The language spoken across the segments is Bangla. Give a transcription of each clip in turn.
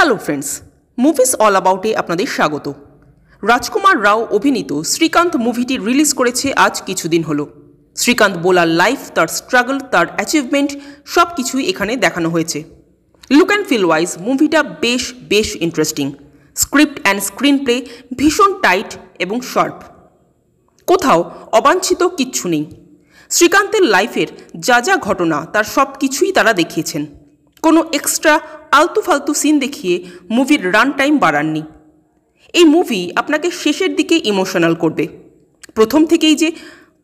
হ্যালো ফ্রেন্ডস, মুভিজ অল অ্যাবাউটে আপনাদের স্বাগত। রাজকুমার রাও অভিনীত শ্রীকান্ত মুভিটি রিলিজ করেছে আজ কিছুদিন হলো। শ্রীকান্ত বোলার লাইফ, তার স্ট্রাগল, তার অ্যাচিভমেন্ট সব কিছুই এখানে দেখানো হয়েছে। লুক অ্যান্ড ফিল ওয়াইজ মুভিটা বেশ interesting. Script and screen play ভীষণ টাইট এবং শার্প। কোথাও অবাঞ্ছিত কিচ্ছু নেই। শ্রীকান্তের লাইফের যা ঘটনা তার সব কিছুই তারা দেখিয়েছেন। কোনো এক্সট্রা আলতু ফালতু সিন দেখিয়ে মুভির রান টাইম বাড়াননি। এই মুভি আপনাকে শেষের দিকে ইমোশনাল করবে। প্রথম থেকেই যে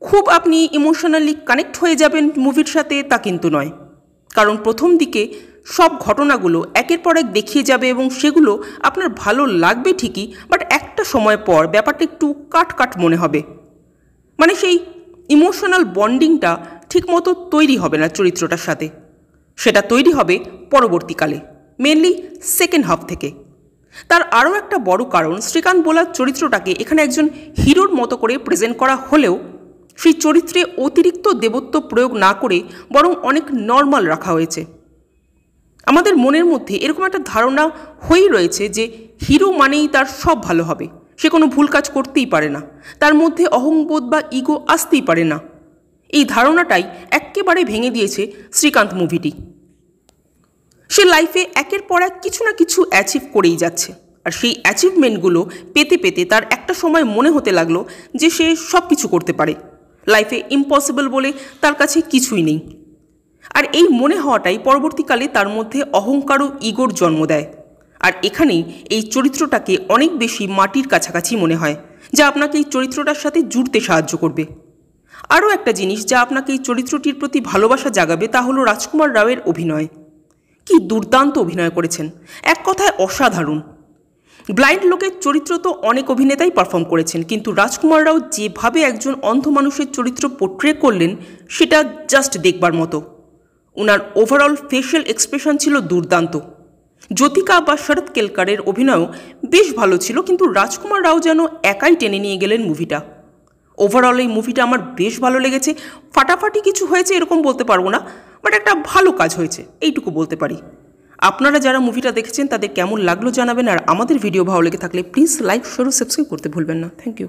খুব আপনি ইমোশনালি কানেক্ট হয়ে যাবেন মুভির সাথে তা কিন্তু নয়, কারণ প্রথম দিকে সব ঘটনাগুলো একের পর এক দেখিয়ে যাবে এবং সেগুলো আপনার ভালো লাগবে ঠিকই, বাট একটা সময় পর ব্যাপারটা একটু কাট মনে হবে। মানে সেই ইমোশনাল বন্ডিংটা ঠিকমতো তৈরি হবে না চরিত্রটার সাথে। সেটা তৈরি হবে পরবর্তীকালে, মেনলি সেকেন্ড হাফ থেকে। তার আরও একটা বড় কারণ, শ্রীকান্ত বোলার চরিত্রটাকে এখানে একজন হিরোর মতো করে প্রেজেন্ট করা হলেও সেই চরিত্রে অতিরিক্ত দেবত্ব প্রয়োগ না করে বরং অনেক নর্মাল রাখা হয়েছে। আমাদের মনের মধ্যে এরকম একটা ধারণা হয়েই রয়েছে যে হিরো মানেই তার সব ভালো হবে, সে কোনো ভুল কাজ করতেই পারে না, তার মধ্যে অহংবোধ বা ইগো আসতেই পারে না। এই ধারণাটাই একেবারে ভেঙে দিয়েছে শ্রীকান্ত মুভিটি। সে লাইফে একের পর এক কিছু না কিছু অ্যাচিভ করেই যাচ্ছে, আর সেই অ্যাচিভমেন্টগুলো পেতে তার একটা সময় মনে হতে লাগলো যে সে সব কিছু করতে পারে, লাইফে ইম্পসিবল বলে তার কাছে কিছুই নেই। আর এই মনে হওয়াটাই পরবর্তীকালে তার মধ্যে অহংকার ও ইগোর জন্ম দেয়। আর এখানেই এই চরিত্রটাকে অনেক বেশি মাটির কাছাকাছি মনে হয়, যা আপনাকে এই চরিত্রটার সাথে জুড়তে সাহায্য করবে। আরও একটা জিনিস যা আপনাকে এই চরিত্রটির প্রতি ভালোবাসা জাগাবে তা হলো রাজকুমার রাওয়ের অভিনয়। কি দুর্দান্ত অভিনয় করেছেন, এক কথায় অসাধারণ। ব্লাইন্ড লোকের চরিত্র তো অনেক অভিনেতাই পারফর্ম করেছেন, কিন্তু রাজকুমার রাও যেভাবে একজন অন্ধ মানুষের চরিত্র পোট্রে করলেন সেটা জাস্ট দেখবার মতো। ওনার ওভারঅল ফেশিয়াল এক্সপ্রেশন ছিল দুর্দান্ত। জ্যোতিকা বা শরৎ কেলকারের অভিনয়ও বেশ ভালো ছিল, কিন্তু রাজকুমার রাও যেন একাই টেনে নিয়ে গেলেন মুভিটা। ওভারঅল এই মুভিটা আমার বেশ ভালো লেগেছে। ফাটাফাটি কিছু হয়েছে এরকম বলতে পারবো না, বাট একটা ভালো কাজ হয়েছে এইটুকু বলতে পারি। আপনারা যারা মুভিটা দেখেছেন তাদের কেমন লাগলো জানাবেন, আর আমাদের ভিডিও ভালো লেগে থাকলে প্লিজ লাইক, শেয়ার ও সাবস্ক্রাইব করতে ভুলবেন না। Thank you.